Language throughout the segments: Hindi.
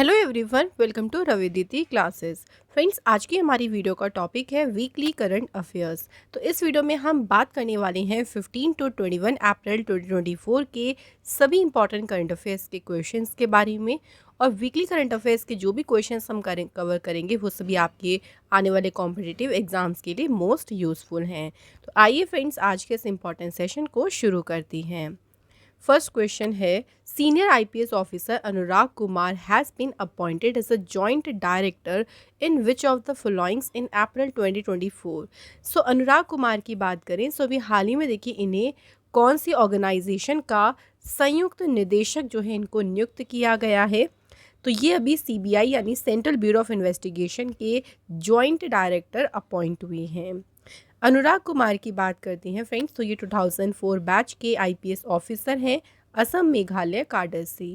Hello everyone, welcome to Raviditi classes. Friends, आज की हमारी वीडियो का टॉपिक है वीकली करंट अफेयर्स। तो इस वीडियो में हम बात करने वाले हैं 15 to 21 अप्रैल 2024 के सभी इंपॉर्टेंट करंट अफेयर्स के क्वेश्चंस के बारे में। और वीकली करंट अफेयर्स के जो भी क्वेश्चंस हम कवर करेंगे वो सभी आपके आने वाले कॉम्पिटिटिव एग्जाम्स के लिए मोस्ट यूजफुल हैं। तो आइए फ्रेंड्स, आज के इस इंपॉर्टेंट सेशन को शुरू करती हैं। फर्स्ट क्वेश्चन है, senior IPS officer Anurag Kumar has been appointed as a joint director in which of the followings in April 2024। So Anurag Kumar की बात करें सो अभी हाल ही में देखिए इन्हें कौन सी ऑर्गेनाइजेशन का संयुक्त निदेशक जो है इनको नियुक्त किया गया है। तो ये अभी सीबीआई यानी सेंट्रल ब्यूरो ऑफ इन्वेस्टिगेशन के जॉइंट डायरेक्टर अपॉइंट हुए हैं। अनुराग कुमार की बात करते हैं फ्रेंड्स, तो ये 2004 बैच के आईपीएस ऑफिसर हैं, असम मेघालय काडर से।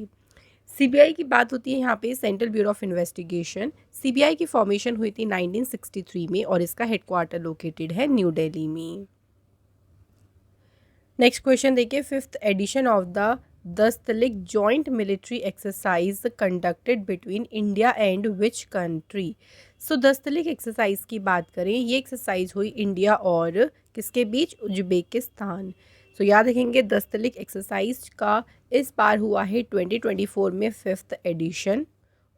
सीबीआई की बात होती है यहाँ पे central bureau of investigation. CBI की फॉर्मेशन हुई थी 1963 में और इसका हेडक्वार्टर लोकेटेड है न्यू दिल्ली में। नेक्स्ट क्वेश्चन देखिए, fifth edition of the Dustlik joint military exercise conducted between India and which country. So Dustlik exercise की बात करें, ये एक्सरसाइज हुई इंडिया और किसके बीच, उज्बेकिस्तान। सो याद रखेंगे दस्तलिक एक्सरसाइज का इस बार हुआ है 2024 में फिफ्थ एडिशन।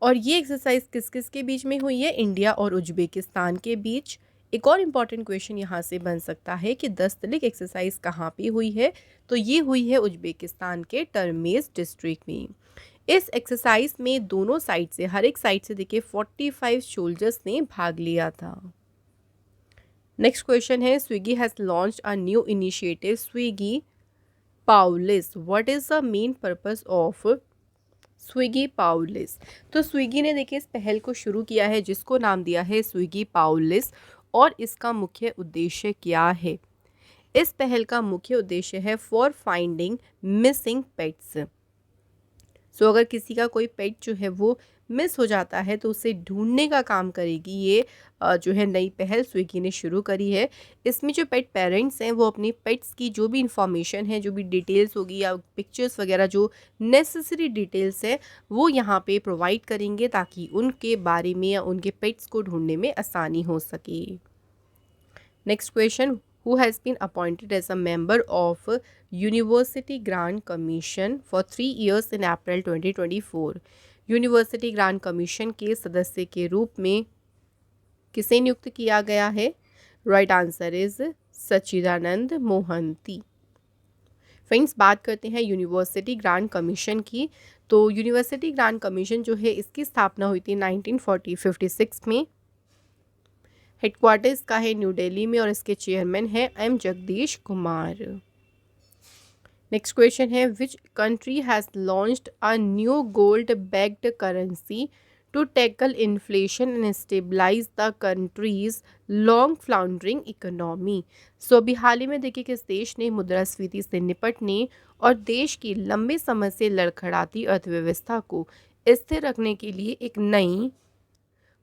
और ये एक्सरसाइज किस किस के बीच में हुई है, इंडिया और उज्बेकिस्तान के बीच। एक और इम्पॉर्टेंट क्वेश्चन यहाँ से बन सकता है कि दस्तलिक एक्सरसाइज कहाँ पे हुई है, तो ये हुई है उज्बेकिस्तान के टर्मेज डिस्ट्रिक्ट में। इस एक्सरसाइज में दोनों साइड से, हर एक साइड से देखिए 45 सोल्जर्स ने भाग लिया था। नेक्स्ट क्वेश्चन है, Swiggy has launched a new initiative Swiggy Pawlice. What is the main purpose of Swiggy Pawlice. तो स्विगी ने देखिए इस पहल को शुरू किया है जिसको नाम दिया है स्विगी पाउलिस। और इसका मुख्य उद्देश्य क्या है, इस पहल का मुख्य उद्देश्य है फॉर फाइंडिंग मिसिंग पेट्स। सो अगर किसी का कोई पेट जो है वो मिस हो जाता है तो उसे ढूंढने का काम करेगी ये जो है नई पहल स्विगी ने शुरू करी है। इसमें जो पेट पेरेंट्स हैं वो अपनी पेट्स की जो भी इंफॉर्मेशन है, जो भी डिटेल्स होगी या पिक्चर्स वगैरह जो नेसेसरी डिटेल्स है वो यहाँ पे प्रोवाइड करेंगे ताकि उनके बारे में या उनके पेट्स को ढूंढने में आसानी हो सके। Next question, who has been appointed as a member of University Grant Commission for 3 years in April 2024। University grant commission के सदस्य के रूप में किसे नियुक्त किया गया है, right answer is Sachchidanand Mohanty. Friends, बात करते हैं यूनिवर्सिटी ग्रांट कमीशन की। तो यूनिवर्सिटी ग्रांट कमीशन जो है इसकी स्थापना हुई थी 1956 में। हेडक्वार्टर इसका है न्यू दिल्ली में और इसके चेयरमैन है M Jagadesh Kumar. Next question है, which country has launched a new gold backed currency to tackle inflation and stabilise the country's long floundering economy. So अभी हाल ही में देखिए किस देश ने मुद्रास्फीति से निपटने और देश की लंबे समय से लड़खड़ाती अर्थव्यवस्था को स्थिर रखने के लिए एक नई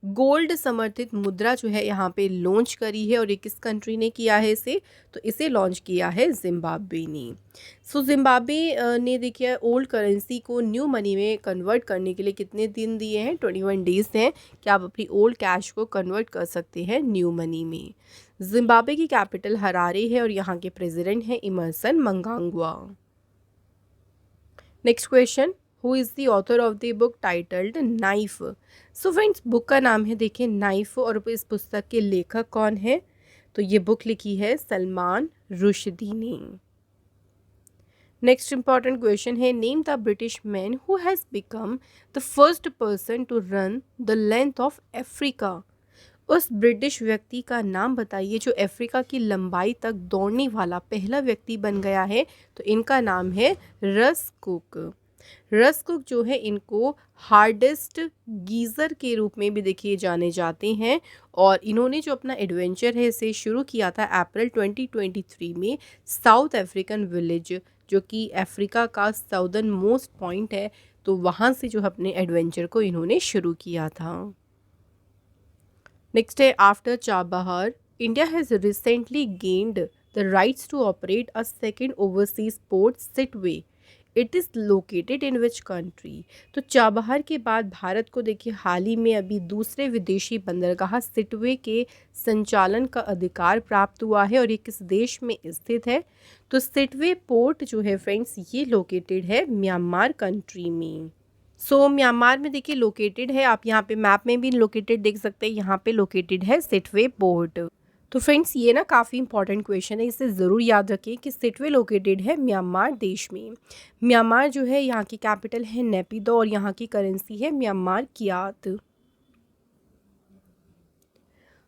गोल्ड समर्थित मुद्रा जो है यहाँ पे लॉन्च करी है। और ये किस कंट्री ने किया है इसे, तो इसे लॉन्च किया है जिम्बाब्वे ने। सो जिम्बाब्वे ने देखिए ओल्ड करेंसी को न्यू मनी में कन्वर्ट करने के लिए कितने दिन दिए हैं, 21 डेज हैं कि आप अपनी ओल्ड कैश को कन्वर्ट कर सकते हैं न्यू मनी में। जिम्बाब्वे की कैपिटल हरारे है और यहाँ के प्रेसिडेंट हैं Emmerson Mnangagwa. Next question, who is the author of the book titled Knife. So friends, book का नाम है देखिए नाइफ और इस पुस्तक के लेखक कौन है, तो ये बुक लिखी है सलमान रुश्दी ने। नेक्स्ट इंपॉर्टेंट क्वेश्चन है, name the British man who has become the first person to run the length of Africa. उस ब्रिटिश व्यक्ति का नाम बताइए जो अफ्रीका की लंबाई तक दौड़ने वाला पहला व्यक्ति बन गया है। तो इनका नाम है रस कुक। रस कुक जो है इनको हार्डेस्ट गीज़र के रूप में भी देखिए जाने जाते हैं। और इन्होंने जो अपना एडवेंचर है इसे शुरू किया था अप्रैल 2023 में साउथ अफ्रीकन विलेज जो कि अफ्रीका का साउदर्न मोस्ट पॉइंट है, तो वहाँ से जो अपने एडवेंचर को इन्होंने शुरू किया था। नेक्स्ट है, after Chabahar India has recently gained the rights to operate a second overseas port Sittwe it is located in which country. तो चाबहार के बाद भारत को देखिए हाल ही में अभी दूसरे विदेशी बंदरगाह सिटवे के संचालन का अधिकार प्राप्त हुआ है और ये किस देश में स्थित है? तो सिटवे पोर्ट जो है फ्रेंड्स ये लोकेटेड है म्यांमार कंट्री में। म्यांमार में देखिए लोकेटेड है, आप यहाँ पे मैप में भी लोकेटेड देख सकते हैं, यहाँ पे लोकेटेड है सिटवे पोर्ट। तो फ्रेंड्स ये ना काफ़ी इंपॉर्टेंट क्वेश्चन है, इसे ज़रूर याद रखें कि सिटवे लोकेटेड है म्यांमार देश में। म्यांमार जो है यहाँ की कैपिटल है नेपिदो और यहाँ की करेंसी है म्यांमार कियात।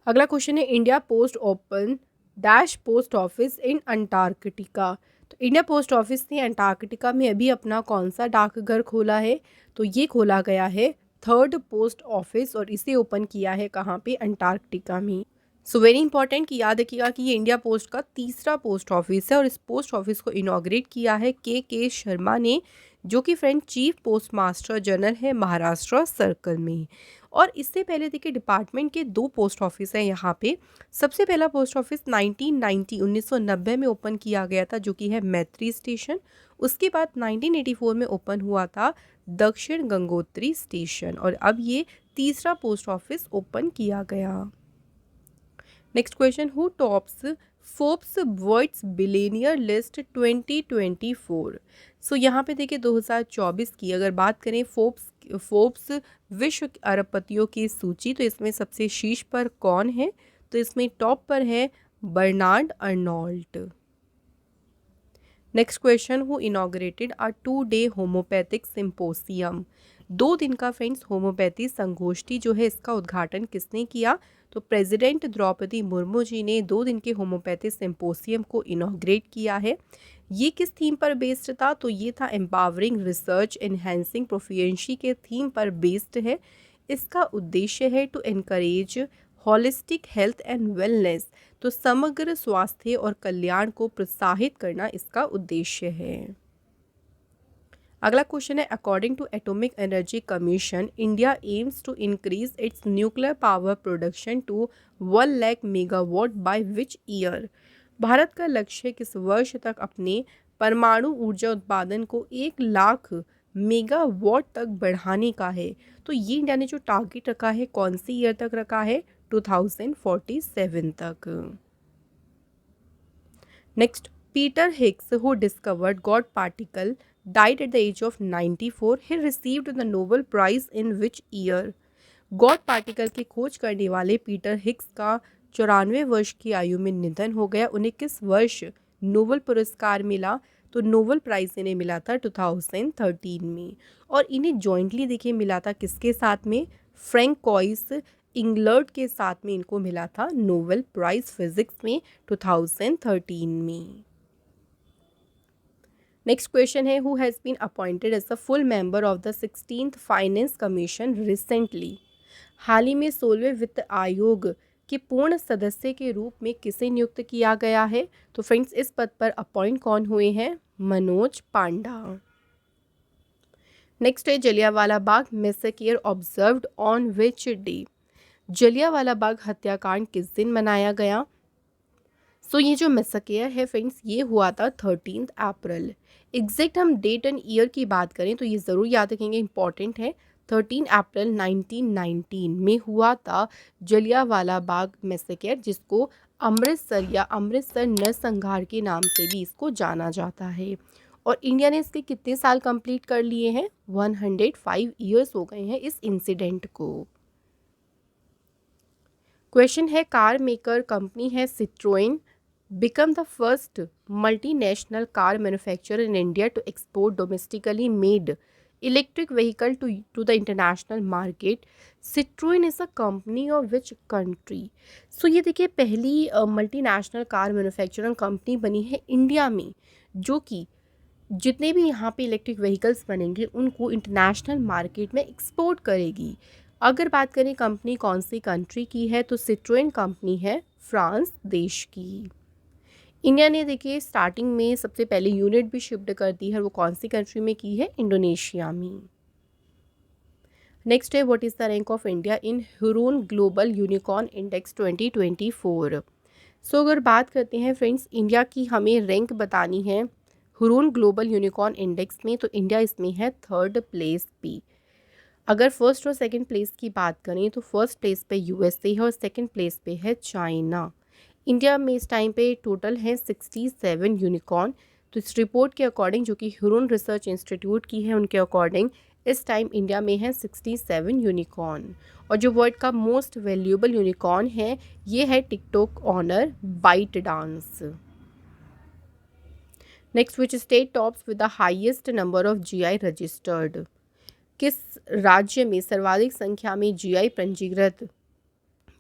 अगला क्वेश्चन है India post open dash post office in Antarctica. तो इंडिया पोस्ट ऑफिस ने अंटार्कटिका में अभी अपना कौन सा डाकघर खोला है? तो ये खोला गया है थर्ड पोस्ट ऑफिस और इसे ओपन किया है कहाँ पे? अंटार्कटिका में। वेरी इंपॉर्टेंट कि याद रखिएगा कि ये इंडिया पोस्ट का तीसरा पोस्ट ऑफिस है और इस पोस्ट ऑफिस को इनॉग्रेट किया है के शर्मा ने, जो कि friend chief post master general है महाराष्ट्र सर्कल में। और इससे पहले देखिए डिपार्टमेंट के 2 पोस्ट ऑफिस हैं यहाँ पे। सबसे पहला पोस्ट ऑफिस 1990 में ओपन किया गया था, जो कि है मैत्री स्टेशन। उसके बाद 1984 में ओपन हुआ था दक्षिण गंगोत्री स्टेशन और अब ये तीसरा पोस्ट ऑफिस ओपन किया गया। Next question, who tops Forbes world's billionaire list 2024। यहाँ पे देखिए 2024 की अगर बात करें फोर्ब्स विश्व अरबपतियों की सूची, तो इसमें सबसे शीर्ष पर कौन है? तो इसमें टॉप पर है Bernard Arnault. Next question, who inaugurated a 2-day homeopathic symposium. 2 दिन का फ्रेंड्स होम्योपैथी संगोष्ठी जो है इसका उद्घाटन किसने किया? तो प्रेसिडेंट द्रौपदी मुर्मू जी ने 2 दिन के होम्योपैथी सिंपोसियम को इनॉग्रेट किया है। ये किस थीम पर बेस्ड था? तो ये था एम्पावरिंग रिसर्च एनहेंसिंग प्रोफिशिएंसी के थीम पर बेस्ड है। इसका उद्देश्य है to encourage holistic health and wellness, तो समग्र स्वास्थ्य और कल्याण को प्रोत्साहित करना इसका उद्देश्य है। अगला क्वेश्चन है, according to Atomic Energy Commission India aims to increase its nuclear power production to 1 lakh megawatt by which year. Bharat का लक्ष्य किस वर्ष तक अपने परमाणु ऊर्जा उत्पादन को 1 लाख मेगावाट तक बढ़ाने का है? तो ये इंडिया ने जो टारगेट रखा है कौन सी ईयर तक रखा है? 2047 तक। Next, Peter Higgs who discovered God particle died at the age of 94. He received the Nobel Prize in which year? God particle की खोज करने वाले पीटर हिग्स का 94 वर्ष की आयु में निधन हो गया। उन्हें किस वर्ष नोबेल पुरस्कार मिला? तो नोबेल प्राइज इन्हें मिला था 2013 में और इन्हें जॉइंटली देखिए मिला था किसके साथ में? फ्रैंकोइस इंगलर्ड के साथ में इनको मिला था नोबेल प्राइज फिजिक्स में 2013 में। नेक्स्ट क्वेश्चन है, who has been appointed as the full member of the 16th finance commission recently. हाल ही में 16वें वित्त आयोग के पूर्ण सदस्य के रूप में किसे नियुक्त किया गया है? तो फ्रेंड्स इस पद पर अपॉइंट कौन हुए हैं? मनोज पांडा। नेक्स्ट है, Jallianwala Bagh massacre observed on which day. Jallianwala Bagh हत्याकांड किस दिन मनाया गया? ये जो मैसेकियर है फ्रेंड्स ये हुआ था 13 अप्रैल। एग्जैक्ट हम डेट एंड ईयर की बात करें तो ये ज़रूर याद रखेंगे, इंपॉर्टेंट है। 13 अप्रैल 1919 में हुआ था जलियांवाला बाग मैसेकियर, जिसको अमृतसर या अमृतसर नरसंहार के नाम से भी इसको जाना जाता है। और इंडिया ने इसके कितने साल कंप्लीट कर लिए हैं? 105 ईयर्स हो गए हैं इस इंसिडेंट को। क्वेश्चन है, कार मेकर कंपनी है Citroen become the first multinational car manufacturer in India to export domestically made electric vehicle to the international market. Citroen is a company of which country? ये देखिए पहली मल्टीनेशनल कार मैन्युफैक्चरिंग कंपनी बनी है इंडिया में, जो कि जितने भी यहाँ पे इलेक्ट्रिक व्हीकल्स बनेंगे उनको इंटरनेशनल मार्केट में एक्सपोर्ट करेगी। अगर बात करें कंपनी कौन सी कंट्री की है, तो सिट्रोइन कंपनी है फ्रांस देश की। इंडिया ने देखिए स्टार्टिंग में सबसे पहले यूनिट भी शिफ्ट कर दी है, वो कौन सी कंट्री में की है? इंडोनेशिया में। नेक्स्ट है, what is the rank of India in Huron global unicorn index 2024। अगर बात करते हैं फ्रेंड्स इंडिया की हमें रैंक बतानी है हुरून ग्लोबल यूनिकॉर्न इंडेक्स में, तो इंडिया इसमें है 3rd प्लेस पे। अगर फर्स्ट और सेकंड प्लेस की बात करें तो फर्स्ट प्लेस पे यूएसए है और सेकंड प्लेस पे है चाइना। इंडिया में इस टाइम पे टोटल है 67 यूनिकॉर्न। तो इस रिपोर्ट के अकॉर्डिंग, जो कि ह्यूरन रिसर्च इंस्टीट्यूट की है, उनके अकॉर्डिंग इस टाइम इंडिया में है 67 यूनिकॉर्न। और जो वर्ल्ड का मोस्ट वैल्यूएबल यूनिकॉर्न है ये है TikTok owner ByteDance. Next, which state tops with the highest number of GI registered? किस राज्य में सर्वाधिक संख्या में जीआई पंजीकृत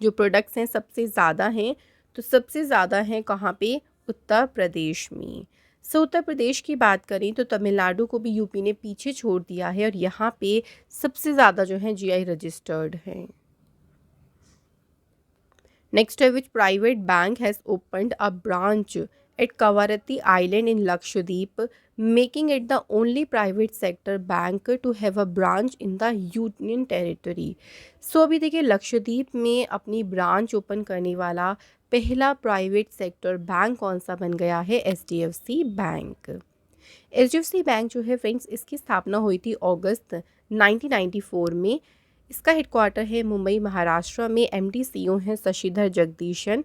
जो प्रोडक्ट्स हैं सबसे ज़्यादा हैं? तो सबसे ज़्यादा हैं कहाँ पे? उत्तर प्रदेश में। उत्तर प्रदेश की बात करें तो तमिलनाडु को भी यूपी ने पीछे छोड़ दिया है और यहाँ पे सबसे ज़्यादा जो है जीआई रजिस्टर्ड हैं। नेक्स्ट है, which private bank has opened a branch at Kavaratti island in Lakshadweep, making it the only private sector bank to have a branch in the union territory. अभी देखिए लक्षद्वीप में अपनी ब्रांच ओपन करने वाला पहला प्राइवेट सेक्टर बैंक कौन सा बन गया है? HDFC bank. एचडीएफसी बैंक जो है फ्रेंड्स, इसकी स्थापना हुई थी अगस्त 1994 में। इसका हेडक्वार्टर है मुंबई महाराष्ट्र में। एमडी सीईओ हैं शशिधर जगदीशन।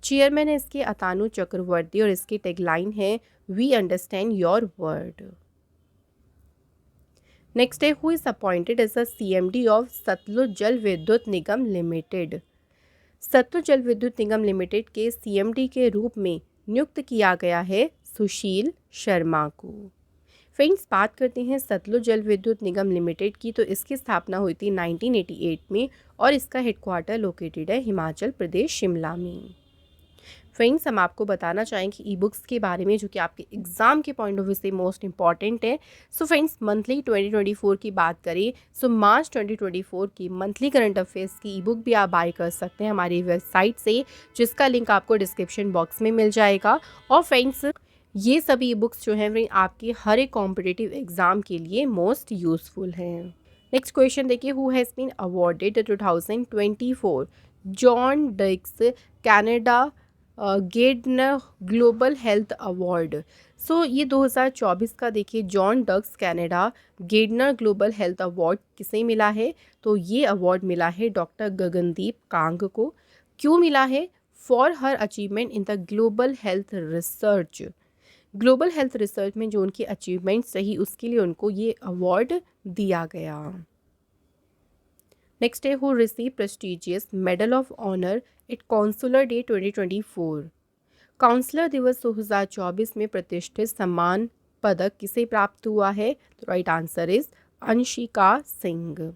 चेयरमैन है इसके अतानु चक्रवर्ती और इसकी टैगलाइन है we understand your world. Next है, who is appointed as the CMD of Satluj Jal Vidyut Nigam limited? Sutlej Jal Vidyut Nigam limited के सीएमडी के रूप में नियुक्त किया गया है सुशील शर्मा को। फ्रेंड्स, बात करते हैं सतलुज जल विद्युत निगम लिमिटेड की, तो इसकी स्थापना हुई थी 1988 में और इसका हेडक्वार्टर लोकेटेड है हिमाचल प्रदेश शिमला में। फ्रेंड्स, हम आपको बताना चाहेंगे ई बुक्स के बारे में, जो कि आपके एग्जाम के पॉइंट ऑफ व्यू से मोस्ट इंपॉर्टेंट है। फ्रेंड्स, मंथली 2024 की बात करें मार्च 2024 की मंथली करंट अफेयर्स की ई बुक भी आप बाय कर सकते हैं हमारी वेबसाइट से, जिसका लिंक आपको डिस्क्रिप्शन बॉक्स में मिल जाएगा। और फ्रेंड्स, ये सभी ई बुक्स जो हैं आपके हर एक कॉम्पिटिटिव एग्जाम के लिए मोस्ट यूजफुल हैं। नेक्स्ट क्वेश्चन देखिए, who has been awarded 2024 John Dirks Canada Gairdner global health award? ये 2024 का देखिए John Dirks Canada Gairdner global health award किसे मिला है? तो ये अवार्ड मिला है डॉक्टर गगनदीप कांग को। क्यों मिला है? For her achievement in the global health research. Global health research में जो उनकी अचीवमेंट्स रही उसके लिए उनको ये अवार्ड दिया गया। नेक्स्ट है, who receive prestigious medal of honour at consular day 2024? Counsellor दिवस 2024 में प्रतिष्ठित सम्मान पदक किसे प्राप्त हुआ है? तो right answer is Anshika Singh.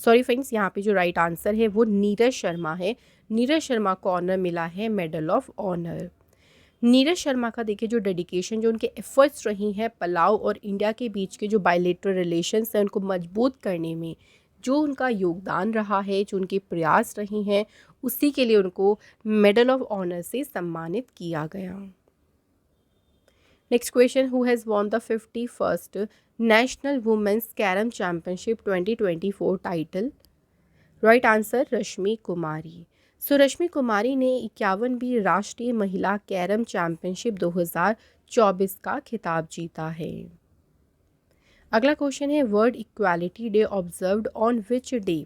Sorry friends, यहाँ पे जो राइट आंसर है वो नीरज शर्मा है। नीरज शर्मा को ऑनर मिला है medal of honour. Neeraj Sharma का देखिए जो डेडिकेशन, जो उनके एफर्ट्स रही हैं पलाव और इंडिया के बीच के जो बायलेटरल रिलेशंस हैं उनको मजबूत करने में, जो उनका योगदान रहा है, जो उनके प्रयास रहे हैं, उसी के लिए उनको मेडल ऑफ ऑनर से सम्मानित किया गया। Next question, who has won the 51st national women's carrom championship 2024 title? Right answer Rashmi Kumari. Rashmi Kumari ने 51वीं राष्ट्रीय महिला कैरम चैंपियनशिप 2024 का खिताब जीता है। अगला क्वेश्चन है, world equality day observed on which day?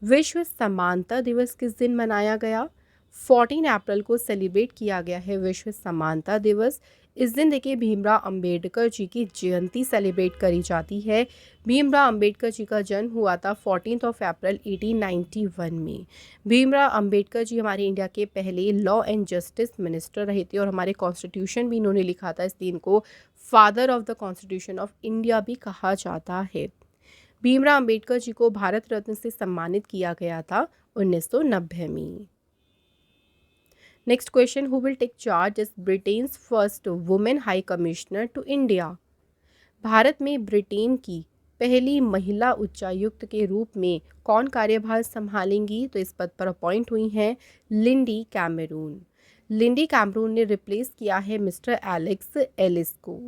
विश्व समानता दिवस किस दिन मनाया गया? 14 अप्रैल को सेलिब्रेट किया गया है विश्व समानता दिवस। इस दिन देखिए भीमराव अंबेडकर जी की जयंती सेलिब्रेट करी जाती है। भीमराव अंबेडकर जी का जन्म हुआ था 14 अप्रैल 1891 में। भीमराव अंबेडकर जी हमारे इंडिया के पहले लॉ एंड जस्टिस मिनिस्टर रहे थे और हमारे कॉन्स्टिट्यूशन भी इन्होंने लिखा था, इसलिए इनको father of the constitution of India भी कहा जाता है। भीमराव अंबेडकर जी को भारत रत्न से सम्मानित किया गया था 1990 में। Next question, who will take charge as Britain's first women high commissioner to India? Bharat में ब्रिटेन की पहली महिला उच्चायुक्त के रूप में कौन कार्यभार संभालेंगी? तो इस पद पर अपॉइंट हुई हैं लिंडी कैमरून। लिंडी कैमरून ने रिप्लेस किया है मिस्टर एलेक्स एलिस को।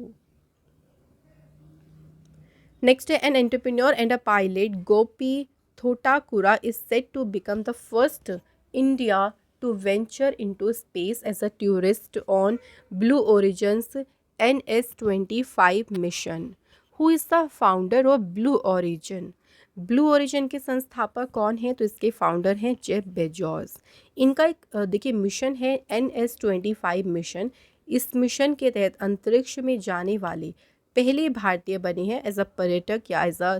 नेक्स्ट है, an entrepreneur and a pilot Gopi Thotakura is set to become the first India to venture into space as a tourist on Blue Origin's NS-25 mission? Who is the founder of blue origin? Blue origin के संस्थापक कौन हैं? तो इसके फाउंडर हैं जेफ बेजोस। इनका एक देखिए मिशन है NS-25 मिशन। इस मिशन के तहत अंतरिक्ष में जाने वाले पहले भारतीय बने हैं एज अ पर्यटक या एज अ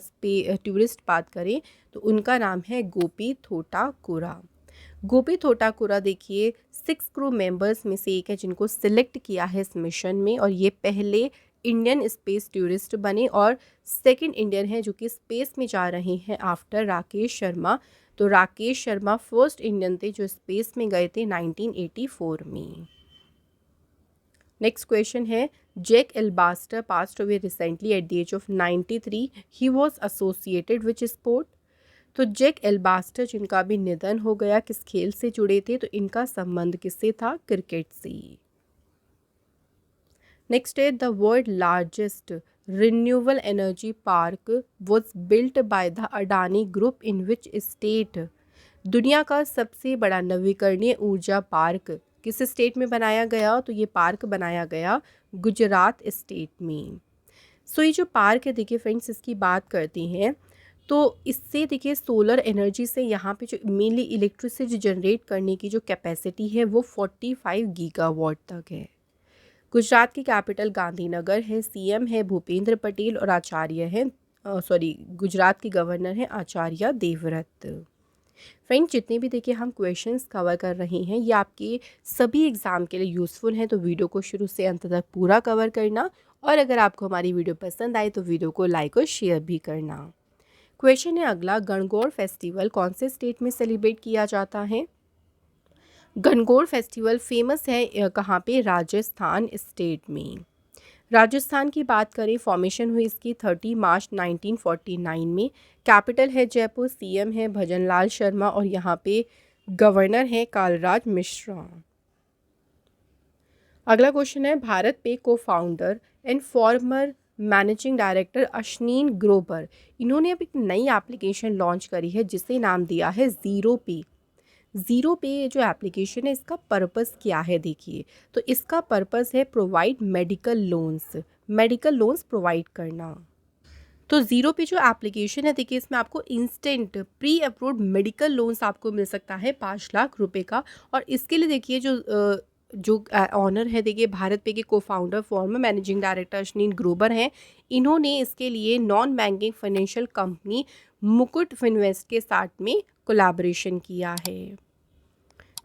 टूरिस्ट बात करें तो उनका नाम है गोपी थोटाकुरा। गोपी थोटाकुरा देखिए 6 क्रू मेंबर्स में से एक है जिनको सिलेक्ट किया है इस मिशन में, और ये पहले इंडियन स्पेस टूरिस्ट बने और सेकंड इंडियन है जो कि स्पेस में जा रहे हैं आफ्टर राकेश शर्मा। तो राकेश शर्मा फर्स्ट इंडियन थे जो स्पेस में गए थे 1984 में। नेक्स्ट क्वेश्चन है, Jack Alabaster passed away recently at the age of 93, he was associated which sport? तो जैक एल्बास्टर जिनका भी निधन हो गया किस खेल से जुड़े थे? तो इनका संबंध किससे था? क्रिकेट से। नेक्स्ट है, the world largest renewable energy park was built by the Adani group in which state? दुनिया का सबसे बड़ा नवीकरणीय ऊर्जा पार्क किस स्टेट में बनाया गया? तो ये पार्क बनाया गया गुजरात स्टेट में। सो ये जो पार्क है देखिए फ्रेंड्स, इसकी बात करते हैं तो इससे देखिए सोलर एनर्जी से यहाँ पे जो मेनली इलेक्ट्रिसिटी जनरेट करने की जो कैपेसिटी है वो 45 गीगावाट तक है। गुजरात की कैपिटल गांधीनगर है, सीएम है भूपेंद्र पटेल और आचार्य हैं गुजरात के गवर्नर हैं आचार्य देवव्रत। फ्रेंड्स जितने भी देखिए हम क्वेश्चंस कवर कर रहे हैं ये आपके सभी एग्ज़ाम के लिए यूज़फुल हैं, तो वीडियो को शुरू से अंत तक पूरा कवर करना, और अगर आपको हमारी वीडियो पसंद आए तो वीडियो को लाइक और शेयर भी करना। क्वेश्चन है अगला, गणगौर फेस्टिवल कौन से स्टेट में सेलिब्रेट किया जाता है? गणगौर फेस्टिवल फेमस है कहाँ पे? राजस्थान स्टेट में। राजस्थान की बात करें, फॉर्मेशन हुई इसकी 30 मार्च 1949 में। कैपिटल है जयपुर, सीएम है भजनलाल शर्मा और यहाँ पे गवर्नर है कालराज मिश्रा। अगला क्वेश्चन है, BharatPe co-founder and former managing director Ashneer Grover, इन्होंने अब एक नई एप्लीकेशन लॉन्च करी है जिसे नाम दिया है ज़ीरो पे। ज़ीरो पे जो एप्लीकेशन है इसका पर्पस क्या है देखिए, तो इसका पर्पस है प्रोवाइड मेडिकल लोन्स प्रोवाइड करना। तो ज़ीरो पे जो एप्लीकेशन है देखिए इसमें आपको instant pre approved medical loans आपको मिल सकता है 5 लाख रुपए का, और इसके लिए देखिए जो ऑनर है देखिए भारत पे के co-founder former managing director Ashneer Grover हैं, इन्होंने इसके लिए non banking financial company Mukut Finvest के साथ में कोलैबोरेशन किया है।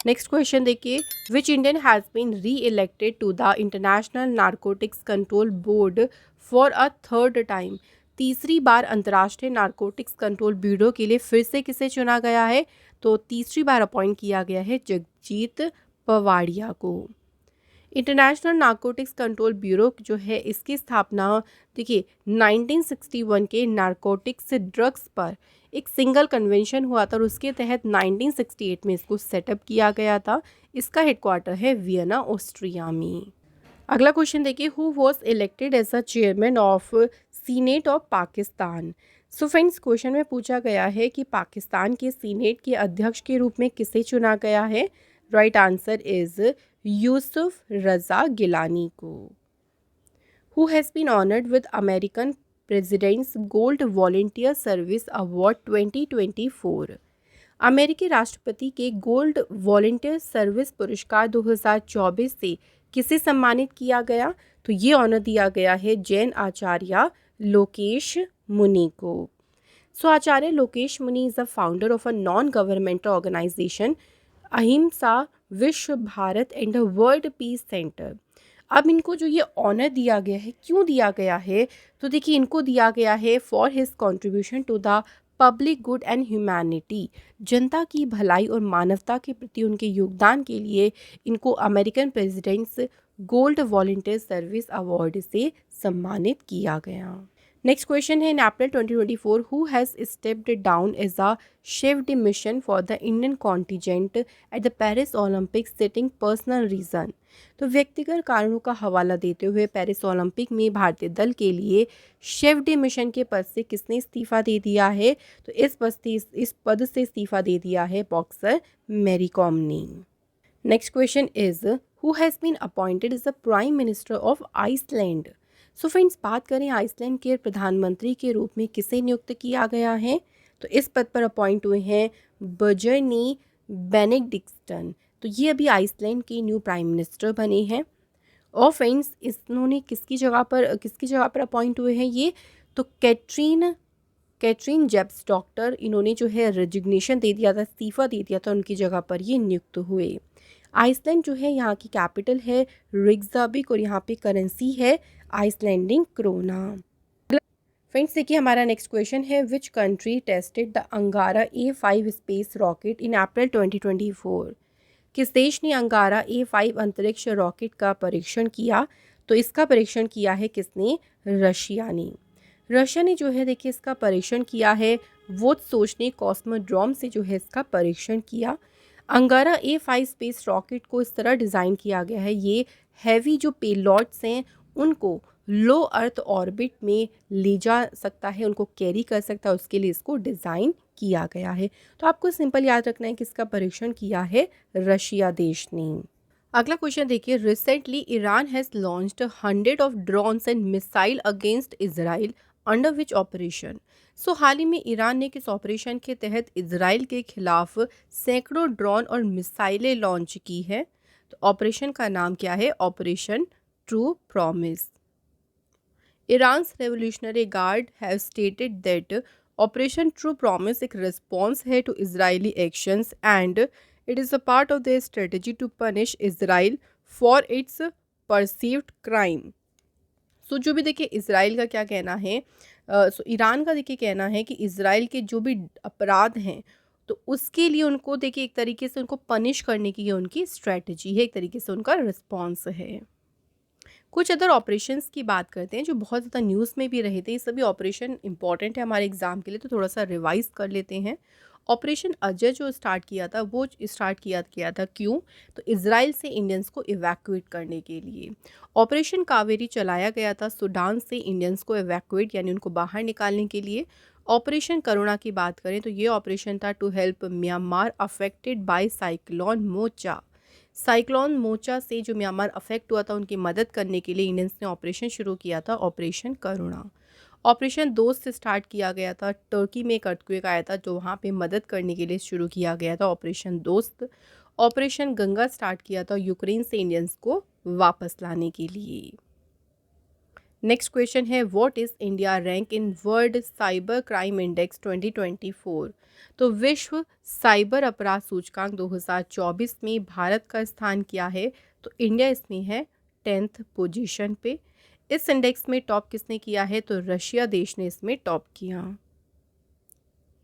नेक्स्ट क्वेश्चन देखिए, which Indian has been re-elected to the international narcotics control board for a third time? तीसरी बार अंतर्राष्ट्रीय नारकोटिक्स कंट्रोल ब्यूरो के लिए फिर से किसे चुना गया है? तो तीसरी बार अपॉइंट किया गया है जगजीत पवाड़िया को। इंटरनेशनल नारकोटिक्स कंट्रोल ब्यूरो जो है इसकी स्थापना देखिए 1961 के नारकोटिक्स ड्रग्स पर एक सिंगल कन्वेंशन हुआ था और उसके तहत 1968 में इसको सेटअप किया गया था। इसका हेडक्वार्टर है वियना ऑस्ट्रिया में। अगला क्वेश्चन देखिए, who was elected as a chairman of senate of Pakistan? So friends question में पूछा गया है कि पाकिस्तान के सीनेट के अध्यक्ष के रूप में किसे चुना गया है? Right answer is Yusuf Raza Gilani को। Who has been honoured with American presidents gold volunteer service award 2024? अमेरिकी राष्ट्रपति के गोल्ड वॉलंटियर सर्विस पुरस्कार 2024 से किसे सम्मानित किया गया? तो ये ऑनर दिया गया है जैन आचार्य लोकेश मुनि को। सो Acharya Lokesh Muni is the founder of a non governmental organisation Ahimsa Vishwa Bharat and the world peace centre. अब इनको जो ये ऑनर दिया गया है, क्यों दिया गया है? तो देखिए इनको दिया गया है for his contribution to the public good and humanity, जनता की भलाई और मानवता के प्रति उनके योगदान के लिए इनको American presidents gold volunteer service award से सम्मानित किया गया। नेक्स्ट क्वेश्चन है, in April 2024 who has stepped down as a chef de mission for the Indian contingent at the Paris Olympic citing personal reason? तो व्यक्तिगत कारणों का हवाला देते हुए पेरिस ओलंपिक में भारतीय दल के लिए शेफ ड मिशन के पद से किसने इस्तीफा दे दिया है? तो इस पद से इस्तीफा दे दिया है बॉक्सर मैरी कॉम ने। Next question is who has been appointed as the prime minister of Iceland. So friends, बात करें आइसलैंड के प्रधानमंत्री के रूप में किसे नियुक्त किया गया है, तो इस पद पर अपॉइंट हुए हैं बर्जरनी बेनेडिक्टन। तो ये अभी आइसलैंड के न्यू प्राइम मिनिस्टर बने हैं। और फ्रेंड्स, इन्होंने किसकी जगह पर अपॉइंट हुए हैं ये, तो कैटरीन जेब्स डॉक्टर, इन्होंने जो है रेजिग्नेशन दे दिया था, इस्तीफा दे दिया था, उनकी जगह पर ये नियुक्त हुए। आइसलैंड जो है यहाँ की कैपिटल है रिक्जाविक और यहाँ पे करेंसी है आइसलैंडिंग क्रोना। फ्रेंड्स देखिए, हमारा नेक्स्ट क्वेश्चन है विच कंट्री टेस्टेड द अंगारा A5 स्पेस रॉकेट इन अप्रैल 2024। किस देश ने अंगारा A5 अंतरिक्ष रॉकेट का परीक्षण किया, तो इसका परीक्षण किया है किसने, रशिया ने। रशिया ने जो है देखिए इसका परीक्षण किया है, वो सोचने कॉस्मोड्रोम से जो है इसका परीक्षण किया। अंगारा A5 स्पेस रॉकेट को इस तरह डिज़ाइन किया गया है, ये हैवी जो पेलॉड्स हैं उनको लो अर्थ ऑर्बिट में ले जा सकता है, उनको कैरी कर सकता है, उसके लिए इसको डिज़ाइन किया गया है। तो आपको सिंपल याद रखना है कि इसका परीक्षण किया है रशिया देश ने। अगला क्वेश्चन देखिए, recently Iran has launched 100 of drones and missile against Israel under which operation. So हाल ही में ईरान ने किस ऑपरेशन के तहत इजराइल के खिलाफ सैकड़ों ड्रोन और मिसाइलें लॉन्च की है, तो ऑपरेशन का नाम क्या है, operation true promise. Iran's revolutionary guard have stated that operation true promise एक रिस्पॉन्स है to Israeli actions and it is a part of their strategy to punish Israel for its perceived crime. So जो भी देखिए इसराइल का क्या कहना है, सो ईरान का देखिए कहना है कि इसराइल के जो भी अपराध हैं तो उसके लिए उनको देखिए एक तरीके से उनको पनिश करने की ये उनकी स्ट्रैटेजी है, एक तरीके से उनका रिस्पॉन्स है। कुछ अदर ऑपरेशंस की बात करते हैं जो बहुत ज़्यादा न्यूज़ में भी रहे थे। ये सभी ऑपरेशन इंपॉर्टेंट है हमारे एग्ज़ाम के लिए, तो थोड़ा सा रिवाइज कर लेते हैं। ऑपरेशन अजय जो स्टार्ट किया था वो स्टार्ट किया था क्यों, तो इजराइल से इंडियंस को इवैक्यूएट करने के लिए। ऑपरेशन कावेरी चलाया गया था सूडान से इंडियंस को इवैक्यूएट यानी उनको बाहर निकालने के लिए। ऑपरेशन करुणा की बात करें तो ये ऑपरेशन था to help Myanmar affected by cyclone Mocha. Cyclone Mocha से जो म्यांमार अफेक्ट हुआ था उनकी मदद करने के लिए इंडियंस ने ऑपरेशन शुरू किया था, ऑपरेशन करुणा। ऑपरेशन दोस्त से स्टार्ट किया गया था, टर्की में एक अर्थक्वेक आया था जो वहाँ पे मदद करने के लिए शुरू किया गया था, ऑपरेशन दोस्त। ऑपरेशन गंगा स्टार्ट किया था यूक्रेन से इंडियंस को वापस लाने के लिए। नेक्स्ट क्वेश्चन है what is India rank in world cyber crime index 2024। तो विश्व साइबर अपराध सूचकांक 2024 में भारत का स्थान क्या है, तो इंडिया इसमें है 10th पोजीशन पे। इस इंडेक्स में टॉप किसने किया है, तो रशिया देश ने इसमें टॉप किया।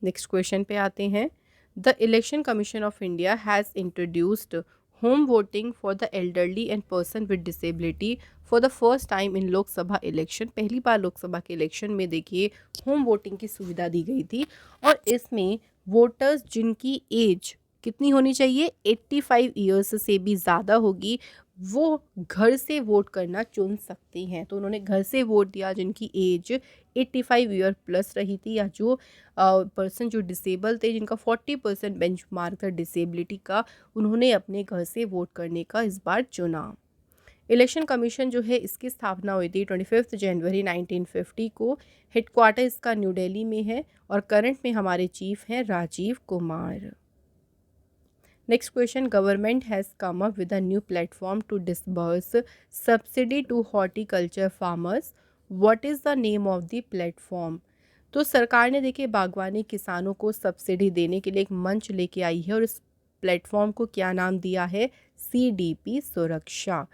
नेक्स्ट क्वेश्चन पे आते हैं, the election commission of India has introduced home voting for the elderly and person with disability for the first time in Lok Sabha election. पहली बार लोकसभा के इलेक्शन में देखिए होम वोटिंग की सुविधा दी गई थी और इसमें वोटर्स जिनकी एज कितनी होनी चाहिए, 85 ईयर्स से भी ज़्यादा होगी, वो घर से वोट करना चुन सकते हैं। तो उन्होंने घर से वोट दिया जिनकी एज 85 ईयर प्लस रही थी या जो पर्सन जो डिसेबल थे, जिनका 40% बेंचमार्क था डिसेबिलिटी का, उन्होंने अपने घर से वोट करने का इस बार चुना। इलेक्शन कमीशन जो है इसकी स्थापना हुई थी 25 जनवरी 1950 को। हेडक्वार्टर इसका न्यू दिल्ली में है और करंट में हमारे चीफ हैं Rajiv Kumar. Next question, government has come up with a new platform to disburse subsidy to horticulture farmers, what is the name of the platform. तो सरकार ने देखिए बागवानी किसानों को सब्सिडी देने के लिए एक मंच लेके आई है और इस प्लेटफॉर्म को क्या नाम दिया है, CDP सुरक्षा।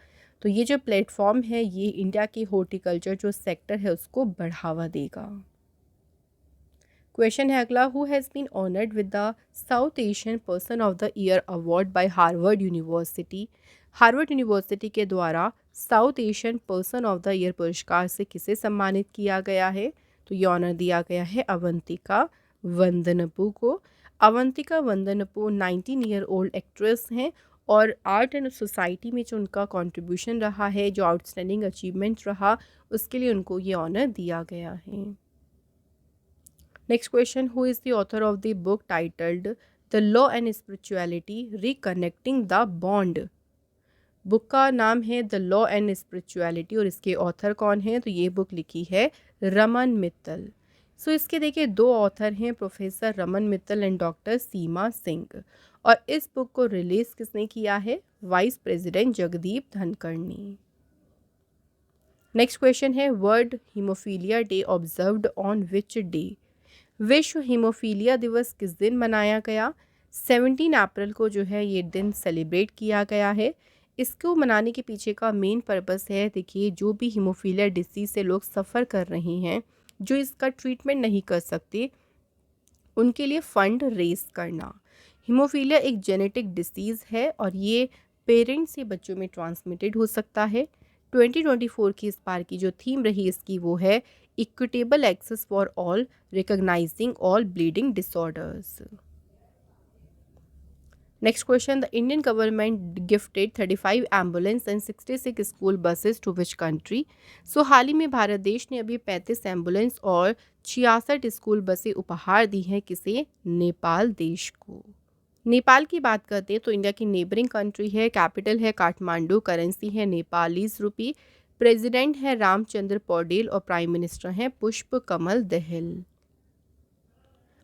तो ये जो प्लेटफॉर्म है ये इंडिया की हॉर्टिकल्चर जो सेक्टर है उसको बढ़ावा देगा। क्वेश्चन है अगला, who has been honoured with the South Asian person of the year award by Harvard University. Harvard University के द्वारा South Asian person of the year पुरस्कार से किसे सम्मानित किया गया है, तो ये ऑनर दिया गया है अवंतिका वंदनपू को। अवंतिका वंदनपू 19 ईयर ओल्ड एक्ट्रेस हैं और आर्ट एंड सोसाइटी में जो उनका कंट्रीब्यूशन रहा है, जो आउटस्टैंडिंग अचीवमेंट रहा, उसके लिए उनको ये ऑनर दिया गया है। Next question, who is the author of the book titled the law and spirituality reconnecting the bond. Book का नाम है द लॉ एंड स्पिरिचुअलिटी और इसके ऑथर कौन है, तो ये बुक लिखी है रमन मित्तल। सो इसके देखिए दो ऑथर हैं, professor Raman Mittal and doctor Seema Singh. और इस बुक को रिलीज किसने किया है, वाइस प्रेसिडेंट जगदीप धनखड़ ने। नेक्स्ट क्वेश्चन है world haemophilia day observed on which day. विश्व हीमोफीलिया दिवस किस दिन मनाया गया, 17 अप्रैल को जो है ये दिन सेलिब्रेट किया गया है। इसको मनाने के पीछे का मेन पर्पस है, देखिए जो भी हीमोफीलिया डिसीज से लोग सफ़र कर रहे हैं, जो इसका ट्रीटमेंट नहीं कर सकते, उनके लिए फंड रेज करना। हीमोफीलिया एक जेनेटिक डिसीज़ है और ये पेरेंट्स से बच्चों में ट्रांसमिटेड हो सकता है। 2024 की इस बार की जो थीम रही इसकी वो है equitable access for all, recognizing all bleeding disorders. Next question, the Indian government gifted 35 ambulance and 66 school buses to which country. So हाल ही में भारत देश ने अभी 35 एम्बुलेंस और 66 स्कूल बसें उपहार दी हैं, किसे, नेपाल देश को। नेपाल की बात करते हैं तो इंडिया की नेबरिंग कंट्री है, कैपिटल है काठमांडू, करेंसी है नेपालीज रुपी, प्रेसिडेंट है रामचंद्र पौडेल और प्राइम मिनिस्टर हैं पुष्प कमल दहल।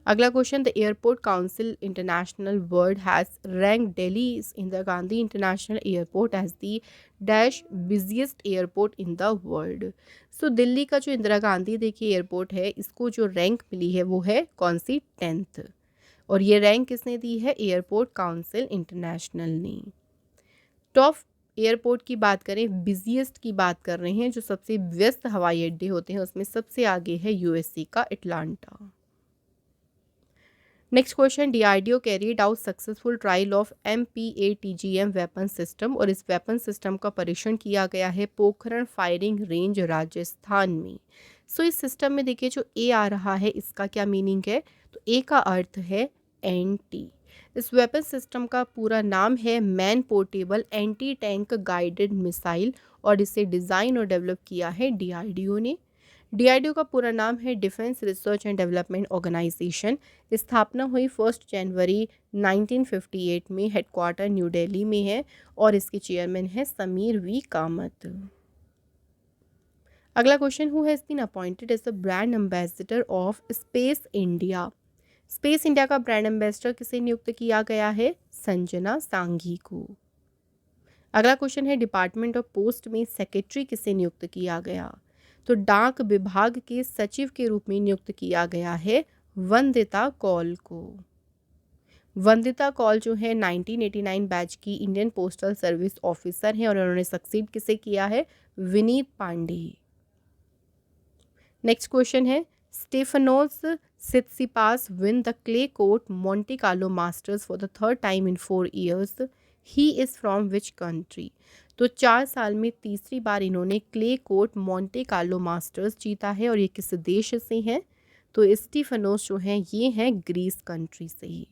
अगला question, the airport council international world has rank Delhi Indira Gandhi international airport as the dash busiest airport in the world. So Delhi का जो इंदिरा गांधी देखिए एयरपोर्ट है, इसको जो रैंक मिली है वो है कौन सी, 10th। और ये रैंक किसने दी है, एयरपोर्ट काउंसिल इंटरनेशनल ने। टॉप एयरपोर्ट की बात करें, बिजिएस्ट की बात कर रहे हैं, जो सबसे व्यस्त हवाई अड्डे होते हैं उसमें सबसे आगे है यूएसए का Atlanta. Next question, DRDO carried out successful trial of MPATGM weapon system और इस वेपन सिस्टम का परीक्षण किया गया है पोखरण फायरिंग रेंज राजस्थान में। सो इस सिस्टम में देखिए जो ए आ रहा है इसका क्या मीनिंग है, तो ए का अर्थ है एंटी। इस वेपन सिस्टम का पूरा नाम है man portable anti tank guided missile और इसे डिज़ाइन और डेवलप किया है डीआरडीओ ने। डीआरडीओ का पूरा नाम है defence research and development organisation. स्थापना हुई 1 जनवरी 1958 में, हेडक्वार्टर न्यू दिल्ली में है और इसके चेयरमैन है समीर वी कामत। अगला question, who has been appointed as the brand ambassador of space India. Space India का ब्रांड एम्बेसडर किसे नियुक्त किया गया है, संजना सांघी को। अगला क्वेश्चन है, डिपार्टमेंट ऑफ पोस्ट में सेक्रेटरी किसे नियुक्त किया गया, तो डाक विभाग के सचिव के रूप में नियुक्त किया गया है वंदिता कौल को। वंदिता कौल जो है 1989 बैच की इंडियन पोस्टल सर्विस ऑफिसर हैं और उन्होंने सक्सीड किसे किया है, विनीत पांडे। नेक्स्ट क्वेश्चन है, Stefanos Tsitsipas win the clay court Monte Carlo masters for the third time in 4 years। He is from which country. तो 4 साल में तीसरी बार इन्होंने clay court Monte Carlo masters जीता है और ये किस देश से हैं, तो स्टीफनोस जो हैं ये हैं ग्रीस कंट्री से ही।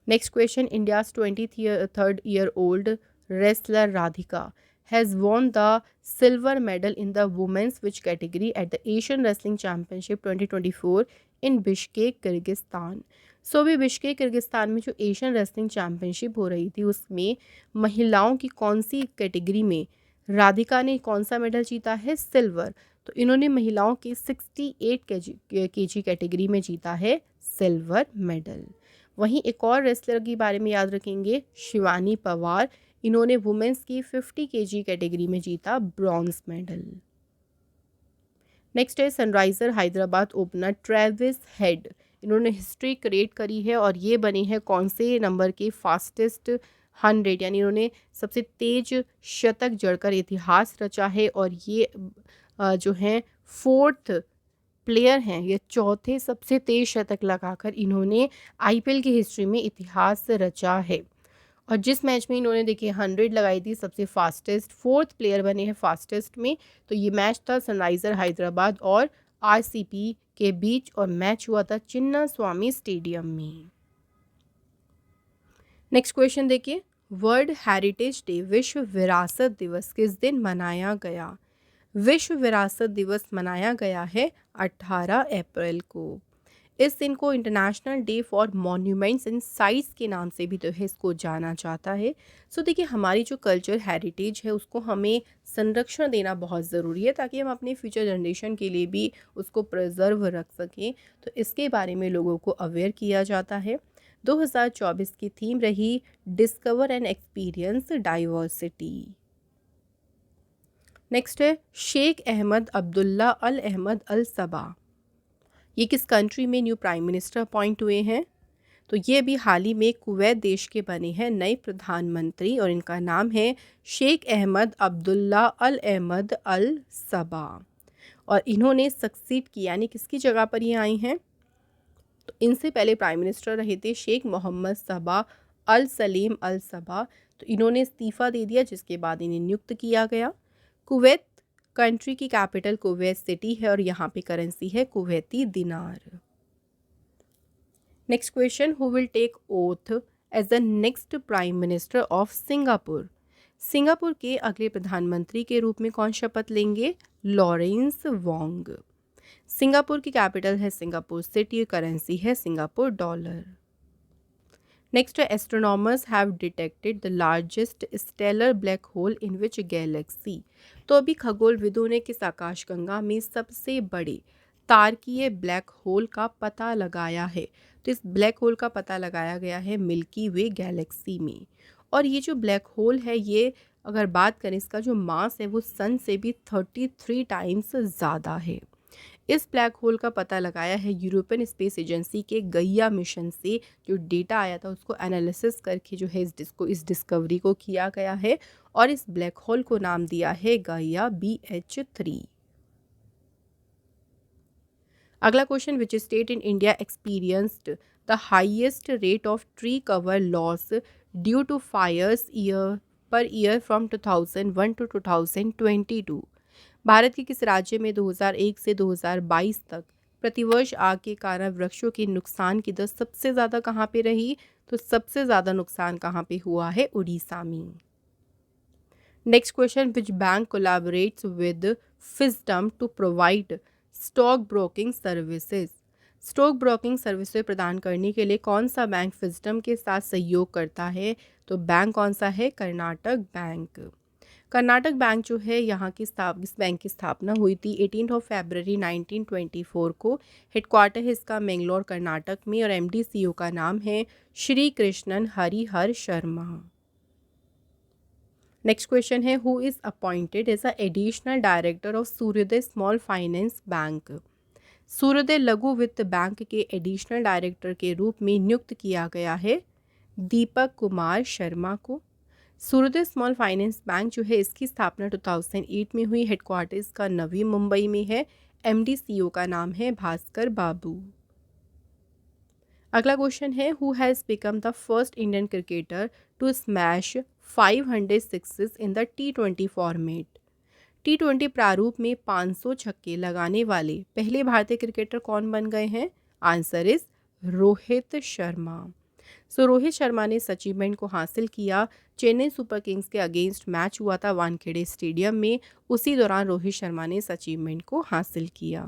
Next question, India's 23rd year old wrestler Radhika has won the silver medal in the women's which category at the Asian Wrestling Championship 2024 in Bishkek, Kyrgyzstan. So अभी बिश्केक किर्गिस्तान में जो एशियन रेसलिंग चैम्पियनशिप हो रही थी उसमें महिलाओं की कौन सी कैटेगरी में राधिका ने कौन सा मेडल जीता है, सिल्वर। तो इन्होंने महिलाओं की 68 केजी कैटेगरी में जीता है सिल्वर मेडल। वहीं एक और रेसलर के बारे में याद रखेंगे, शिवानी पवार, इन्होंने वुमेन्स की 50 केजी कैटेगरी में जीता ब्रॉन्ज मेडल। नेक्स्ट है Sunriser Hyderabad opener Travis head, इन्होंने हिस्ट्री क्रिएट करी है और ये बने हैं कौन से नंबर के, फास्टेस्ट 100, यानी इन्होंने सबसे तेज शतक जड़कर इतिहास रचा है और ये जो हैं 4th प्लेयर हैं, ये चौथे सबसे तेज शतक लगाकर इन्होंने आईपीएल की हिस्ट्री में इतिहास रचा है। और जिस मैच में इन्होंने देखिए 100 लगाई थी, सबसे फास्टेस्ट 4th प्लेयर बने हैं फास्टेस्ट में, तो ये मैच था सनराइजर हैदराबाद और आरसीबी के बीच और मैच हुआ था चिन्ना स्वामी स्टेडियम में। नेक्स्ट क्वेश्चन देखिए, वर्ल्ड हेरिटेज डे विश्व विरासत दिवस किस दिन मनाया गया। विश्व विरासत दिवस मनाया गया है 18 अप्रैल को। इस दिन को international day for monuments and sites के नाम से भी जो है इसको जाना जाता है। सो देखिए, हमारी जो कल्चर हेरिटेज है उसको हमें संरक्षण देना बहुत ज़रूरी है, ताकि हम अपने फ्यूचर जनरेशन के लिए भी उसको प्रिजर्व रख सकें। तो इसके बारे में लोगों को अवेयर किया जाता है। 2024 की थीम रही discover and experience diversity. Next है शेख अहमद अब्दुल्ला अल अहमद अल सबा। ये किस कंट्री में न्यू प्राइम मिनिस्टर अपॉइंट हुए हैं? तो ये भी हाल ही में कुवैत देश के बने हैं नए प्रधानमंत्री, और इनका नाम है शेख अहमद अब्दुल्ला अल अहमद अल सबा। और इन्होंने सक्सीड किया, यानी किसकी जगह पर ये आई हैं? तो इनसे पहले प्राइम मिनिस्टर रहे थे शेख मोहम्मद सबा अल सलीम अल सबा। तो इन्होंने इस्तीफ़ा दे दिया, जिसके बाद इन्हें नियुक्त किया गया। कुवैत कंट्री की कैपिटल कुवैत सिटी है और यहाँ पे करेंसी है Kuwaiti dinar. Next question, who will take oath as the next prime minister of Singapore? Singapore के अगले प्रधानमंत्री के रूप में कौन शपथ लेंगे? Lawrence Wong. सिंगापुर की कैपिटल है सिंगापुर सिटी, करेंसी है Singapore dollar. Next, astronomers have detected the largest stellar black hole in which galaxy? तो अभी खगोलविदों ने किस आकाशगंगा में सबसे बड़े तारकीय ब्लैक होल का पता लगाया है? तो इस ब्लैक होल का पता लगाया गया है मिल्की वे गैलेक्सी में। और ये जो ब्लैक होल है, ये अगर बात करें इसका जो मास है वो सन से भी 33 टाइम्स ज़्यादा है। इस ब्लैक होल का पता लगाया है यूरोपियन स्पेस एजेंसी के गैया मिशन से। जो डेटा आया था उसको एनालिसिस करके जो है इस डिस्कवरी को किया गया है, और इस ब्लैक होल को नाम दिया है गैया BH3। अगला question, which state in India experienced the highest rate of tree cover loss due to fires per year from 2001 to 2022? Bharat के किस राज्य में 2001 से 2022 तक प्रतिवर्ष आग के कारण वृक्षों के नुकसान की दर सबसे ज़्यादा कहाँ पे रही? तो सबसे ज़्यादा नुकसान कहाँ पे हुआ है? उड़ीसा में। Next question, which bank collaborates with Fisdom to provide stock broking services? Stock broking services प्रदान करने के लिए कौन सा बैंक फिजडम के साथ सहयोग करता है? तो बैंक कौन सा है? कर्नाटक बैंक। कर्नाटक बैंक जो है यहाँ की इस बैंक की स्थापना हुई थी 18 फरवरी 1924 को। हेडक्वार्टर है इसका मैंगलोर कर्नाटक में, और MD CEO का नाम है श्री कृष्णन हरिहर शर्मा। नेक्स्ट क्वेश्चन है, who is appointed as a additional director of Suryoday small finance bank? Suryoday लघु वित्त बैंक के एडिशनल डायरेक्टर के रूप में नियुक्त किया गया है दीपक कुमार शर्मा को। सूर्योदय स्मॉल फाइनेंस बैंक जो है इसकी स्थापना 2008 में हुई। हेडक्वार्टर्स का नवी मुंबई में है। MD CEO का नाम है भास्कर बाबू। अगला क्वेश्चन है, who has become the first Indian cricketer to smash 500 sixes in the T20 format? T20 प्रारूप में 500 छक्के लगाने वाले पहले भारतीय क्रिकेटर कौन बन गए हैं? Answer is Rohit Sharma. रोहित शर्मा ने इस अचीवमेंट को हासिल किया। चेन्नई सुपर किंग्स के अगेंस्ट मैच हुआ था वानखेड़े स्टेडियम में, उसी दौरान रोहित शर्मा ने इस अचीवमेंट को हासिल किया।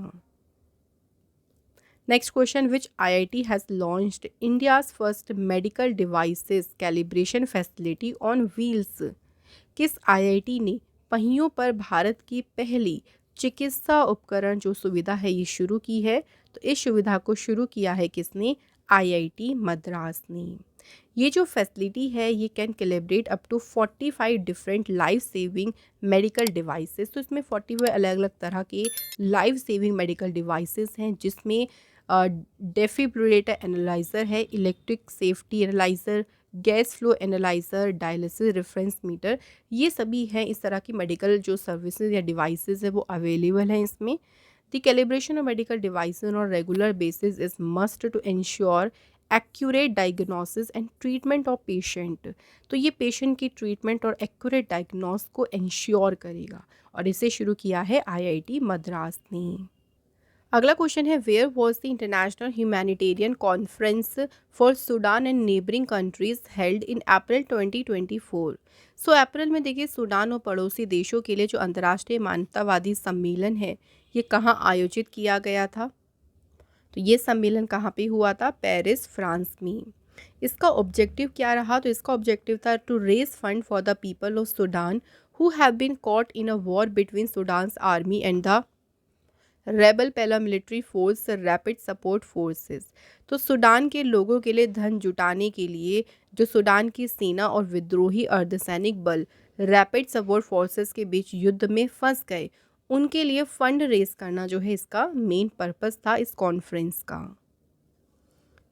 Next question, which IIT has launched India's first medical devices calibration facility on wheels? किस IIT ने पहियों पर भारत की पहली चिकित्सा उपकरण जो सुविधा है ये शुरू की है? तो इस सुविधा को शुरू किया है किसने? IIT मद्रास ने। ये जो फैसिलिटी है ये can calibrate up to 45 different life saving medical devices. तो इसमें 45 अलग अलग तरह के लाइफ सेविंग मेडिकल डिवाइसेस हैं, जिसमें डेफिब्रिलेटर एनालाइज़र है, electric safety analyser, gas flow analyser, dialysis reference meter, ये सभी हैं। इस तरह की मेडिकल जो सर्विसेज या डिवाइसेस है वो अवेलेबल हैं इसमें। The calibration of medical devices on regular basis is must to ensure accurate diagnosis and treatment of patient. तो ये पेशेंट की ट्रीटमेंट और एक्यूरेट डायग्नोस को इंश्योर करेगा, और इसे शुरू किया है IIT मद्रास ने। अगला क्वेश्चन है, where was the international humanitarian conference for Sudan and neighbouring countries held in April 2024? April में देखिए सूडान और पड़ोसी देशों के लिए जो अंतर्राष्ट्रीय मानवतावादी सम्मेलन है ये कहाँ आयोजित किया गया था? तो ये सम्मेलन कहाँ पे हुआ था? पेरिस, फ्रांस में। इसका ऑब्जेक्टिव क्या रहा? तो इसका ऑब्जेक्टिव था to raise fund for the people of Sudan who have been caught in a war between Sudan's army and the rebel paramilitary force rapid support forces. तो सूडान के लोगों के लिए धन जुटाने के लिए जो सूडान की सेना और विद्रोही अर्धसैनिक बल रैपिड सपोर्ट फोर्सेस के बीच युद्ध में फंस गए, उनके लिए फंड रेज करना जो है इसका मेन पर्पस था इस कॉन्फ्रेंस का।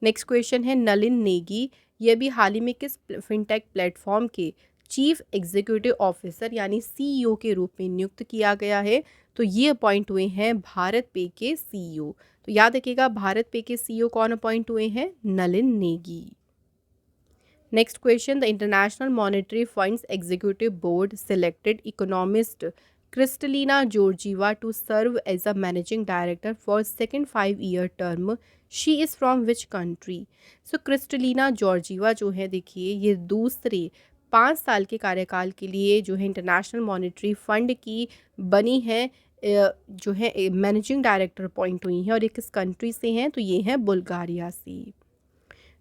नेक्स्ट क्वेश्चन है नलिन नेगी, ये भी हाल ही में किस फिनटेक प्लेटफॉर्म के चीफ एग्जीक्यूटिव ऑफिसर यानी सीईओ के रूप में नियुक्त किया गया है? तो ये अपॉइंट हुए हैं भारत पे के सीईओ। तो याद रखिएगा भारत पे के सीईओ कौन अपॉइंट हुए हैं? Nalin Negi. Next question, the International Monetary Fund's executive board selected economist Kristalina Georgieva to serve as a managing director for second 5-year term. She is from which country? So Kristalina Georgieva जो है देखिए ये दूसरे 5 साल के कार्यकाल के लिए जो है इंटरनेशनल मॉनेटरी फंड की बनी है, जो है मैनेजिंग डायरेक्टर अपॉइंट हुई हैं और ये किस कंट्री से हैं? तो ये हैं बुल्गारिया से।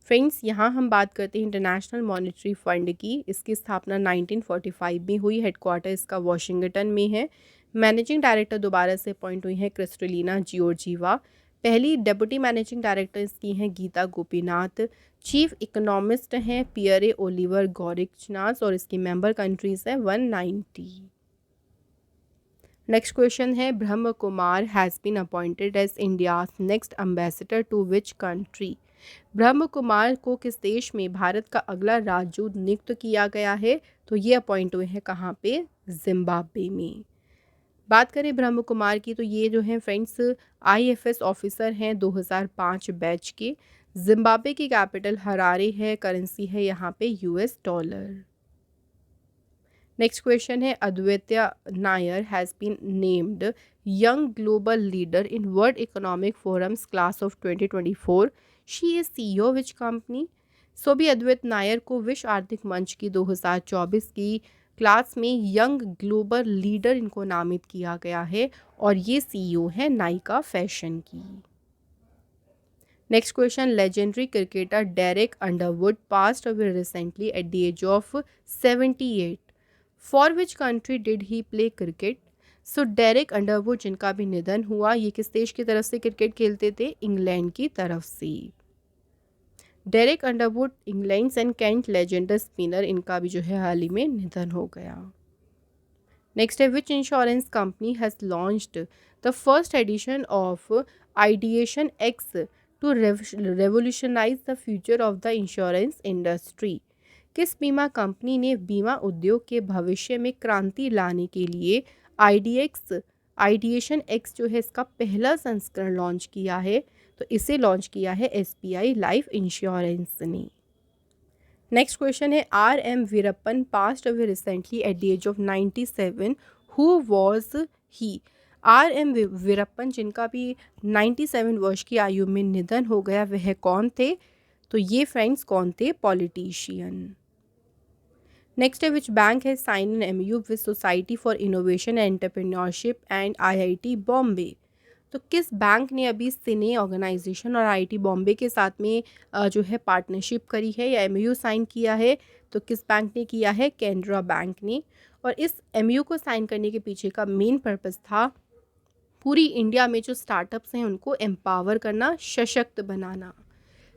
फ्रेंड्स यहाँ हम बात करते हैं इंटरनेशनल मॉनेटरी फ़ंड की। इसकी स्थापना 1945 में हुई, हेडक्वार्टर इसका वॉशिंगटन में है। मैनेजिंग डायरेक्टर दोबारा से अपॉइंट हुई हैं क्रिस्टलिना जियोर्जीवा। पहली डेप्यूटी मैनेजिंग डायरेक्टर इसकी हैं गीता गोपीनाथ। चीफ इकोनॉमिस्ट हैं पियरे ओलिवर गॉरिचनास और इसकी मेंबर कंट्रीज हैं 190। नेक्स्ट क्वेश्चन है Brahm Kumar has been appointed as India's next ambassador to which country? Brahm Kumar को किस देश में भारत का अगला राजदूत नियुक्त किया गया है? तो ये अपॉइंट हुए हैं कहाँ पे? जिम्बाब्वे में। बात करें ब्रह्म कुमार की तो ये जो है फ्रेंड्स आईएफएस ऑफिसर हैं 2005 बैच के। जिम्बाब्वे की कैपिटल हरारे है, करेंसी है यहाँ पे यूएस डॉलर। नेक्स्ट क्वेश्चन है Advaitya Nair has been named young global leader in world economic forum's class of 2024। She is CEO which company? So भी अद्वैत नायर को विश्व आर्थिक मंच की 2024 की क्लास में यंग ग्लोबल लीडर इनको नामित किया गया है और ये सीईओ है नाइका फैशन की। Next question, legendary cricketer Derek Underwood passed away recently at the age of 78। For which country did he play cricket? So Derek Underwood जिनका भी निधन हुआ, ये किस देश की तरफ से क्रिकेट खेलते थे? इंग्लैंड की तरफ से। Derek Underwood England and Kent legendary spinner, इनका भी जो है हाल ही में निधन हो गया। नेक्स्ट है which insurance company has launched the first edition of ideation X to revolutionise the future of the insurance industry? किस बीमा कंपनी ने बीमा उद्योग के भविष्य में क्रांति लाने के लिए आइडिएशन एक्स जो है इसका पहला संस्करण लॉन्च किया है? तो इसे लॉन्च किया है एसबीआई लाइफ इंश्योरेंस ने। नेक्स्ट क्वेश्चन है R M Veerappan passed away recently at the age of 97। Who was he? R M Veerappan जिनका भी 97 वर्ष की आयु में निधन हो गया, वह कौन थे? तो ये फ्रेंड्स कौन थे? पॉलिटिशियन। नेक्स्ट है which bank has sign an MoU with society for innovation and entrepreneurship and IIT Bombay? तो किस बैंक ने अभी सिने ऑर्गेनाइजेशन और आईआईटी बॉम्बे के साथ में जो है पार्टनरशिप करी है या एमयू साइन किया है? तो किस बैंक ने किया है? कैनरा बैंक ने। और इस एमयू को साइन करने के पीछे का मेन पर्पस था पूरी इंडिया में जो स्टार्टअप्स हैं उनको एम्पावर करना, सशक्त बनाना।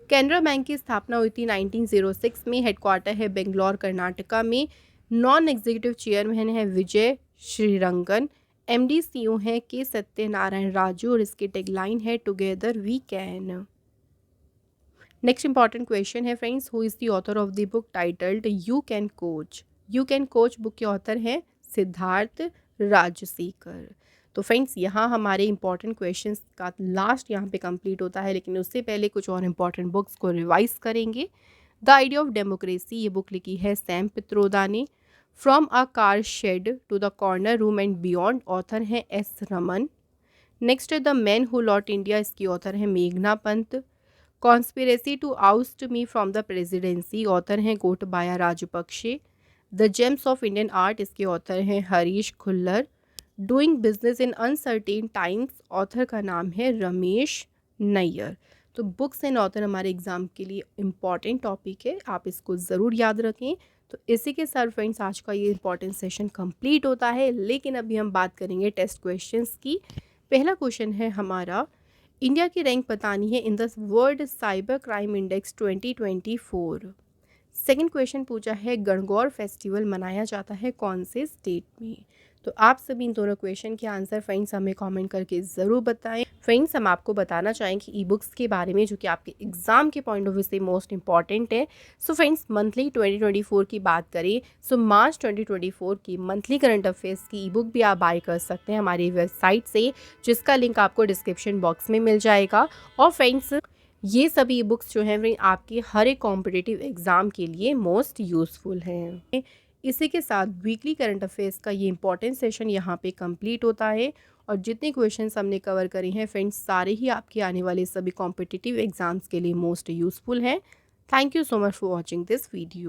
कैनरा बैंक की स्थापना हुई थी 1906 में, हेडक्वार्टर है बेंगलोर कर्नाटका में। नॉन एग्जीक्यूटिव चेयरमैन है विजय श्रीरंगन। एमडी सीईओ है के सत्यनारायण राजू और इसकी टैगलाइन है together we can. Next important question है friends, who is the author of the book titled you can coach? You can coach book के ऑथर हैं सिद्धार्थ राजसेकर। तो फ्रेंड्स यहाँ हमारे इंपॉर्टेंट क्वेश्चंस का लास्ट यहाँ पे कंप्लीट होता है, लेकिन उससे पहले कुछ और इंपॉर्टेंट बुक्स को रिवाइज करेंगे। द आइडिया ऑफ डेमोक्रेसी, ये बुक लिखी है सैम पित्रोदा ने। From a car shed to the corner room and beyond, author हैं एस रमन। नेक्स्ट है the man who lot India, इसकी ऑथर है मेघना Pant. Conspiracy to oust me from the presidency, author हैं Gotabaya Rajapaksa. The gems of Indian art, इसके ऑथर हैं हरीश खुल्लर। डूइंग बिजनेस इन अनसर्टेन टाइम्स, ऑथर का नाम है रमेश नैयर। तो बुक्स एंड ऑथर हमारे एग्ज़ाम के लिए इम्पॉर्टेंट टॉपिक है, आप इसको ज़रूर याद रखें। तो इसी के साथ फ्रेंड्स आज का ये इंपॉर्टेंट सेशन कंप्लीट होता है, लेकिन अभी हम बात करेंगे टेस्ट क्वेश्चंस की। पहला क्वेश्चन है हमारा, इंडिया की रैंक बतानी है इन the world cyber crime index 2024। Second question पूछा है, गणगौर फेस्टिवल मनाया जाता है कौन से स्टेट में। तो आप सभी इन दोनों क्वेश्चन के आंसर फ्रेंड्स हमें कमेंट करके ज़रूर बताएं। फ्रेंड्स हम आपको बताना चाहेंगे ई बुक्स के बारे में, जो कि आपके एग्जाम के पॉइंट ऑफ व्यू से मोस्ट इंपॉर्टेंट है। सो फ्रेंड्स मंथली 2024 की बात करें, सो मार्च 2024 की मंथली करंट अफेयर्स की ई बुक भी आप बाय कर सकते हैं हमारी वेबसाइट से, जिसका लिंक आपको डिस्क्रिप्शन बॉक्स में मिल जाएगा। और फ्रेंड्स ये सभी बुक्स जो हैं आपके हर एक कॉम्पिटिटिव एग्ज़ाम के लिए मोस्ट यूज़फुल हैं। इसी के साथ वीकली करंट अफेयर्स का ये इंपॉर्टेंट सेशन यहाँ पे कंप्लीट होता है, और जितने क्वेश्चंस हमने कवर करे हैं फ्रेंड्स सारे ही आपके आने वाले सभी कॉम्पिटिटिव एग्ज़ाम्स के लिए मोस्ट यूज़फुल हैं। Thank you so much for watching this video.